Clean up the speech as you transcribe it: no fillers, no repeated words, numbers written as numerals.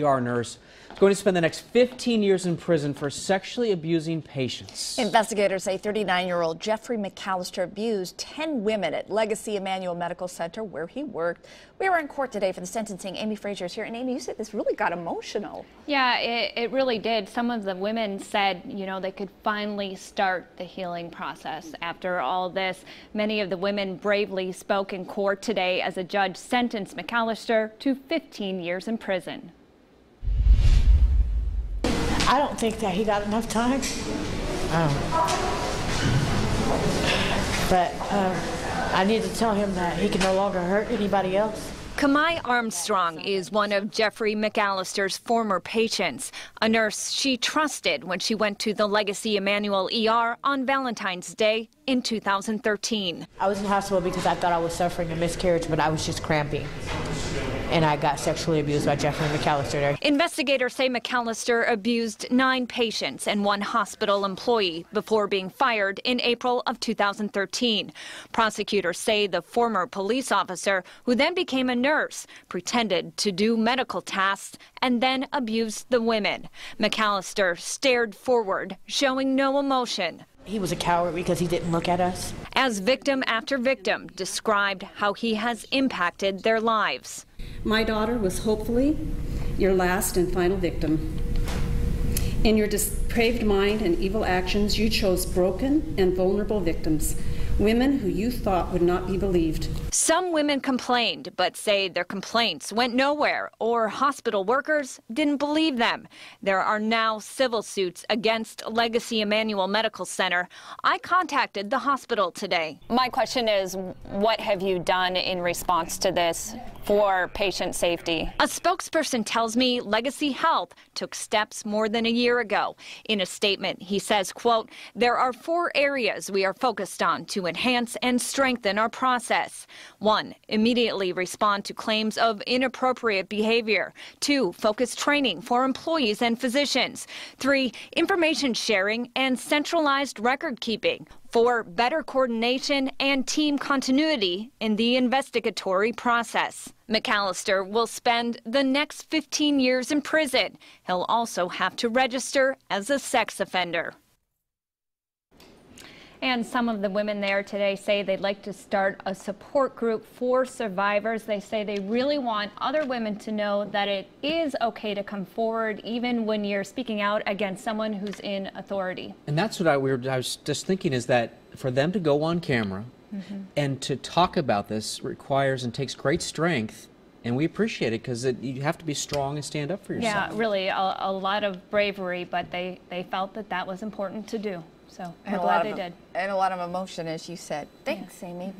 ER nurse is going to spend the next 15 years in prison for sexually abusing patients. Investigators say 39-year-old Jeffrey McAllister abused 10 women at Legacy Emmanuel Medical Center where he worked. We were in court today for the sentencing. Amy Frazier's here. And Amy, you said this really got emotional. Yeah, it really did. Some of the women said, they could finally start the healing process after all this. Many of the women bravely spoke in court today as a judge sentenced McAllister to 15 years in prison. I don't think that he got enough time. But I need to tell him that he can no longer hurt anybody else. Kamai Armstrong is one of Jeffrey McAllister's former patients, a nurse she trusted when she went to the Legacy Emmanuel ER on Valentine's Day in 2013. I was in the hospital because I thought I was suffering a miscarriage, but I was just cramping. And I got sexually abused by Jeffrey McAllister there. Investigators say McAllister abused 9 patients and 1 hospital employee before being fired in April of 2013. Prosecutors say the former police officer, who then became a nurse, pretended to do medical tasks and then abused the women. McAllister stared forward, showing no emotion. He was a coward because he didn't look at us. As victim after victim described how he has impacted their lives. My daughter was hopefully your last and final victim. In your depraved mind and evil actions, you chose broken and vulnerable victims, women who you thought would not be believed. Some women complained, but say their complaints went nowhere or hospital workers didn't believe them. There are now civil suits against Legacy Emmanuel Medical Center. I contacted the hospital today. My question is, what have you done in response to this for patient safety? A spokesperson tells me Legacy Health took steps more than a year ago. In a statement, he says, quote, "There are 4 areas we are focused on to enhance and strengthen our process. 1, immediately respond to claims of inappropriate behavior. 2, focus training for employees and physicians. 3, information sharing and centralized record keeping. 4, better coordination and team continuity in the investigatory process." McAllister will spend the next 15 years in prison. He'll also have to register as a sex offender. And some of the women there today say they'd like to start a support group for survivors. They say they really want other women to know that it is okay to come forward even when you're speaking out against someone who's in authority. And that's what I was just thinking, is that for them to go on camera and to talk about this requires and takes great strength. And we appreciate it because you have to be strong and stand up for yourself. Yeah, really, a lot of bravery, but they felt that that was important to do. So I'm glad they did. And a lot of emotion, as you said. Thanks, Amy.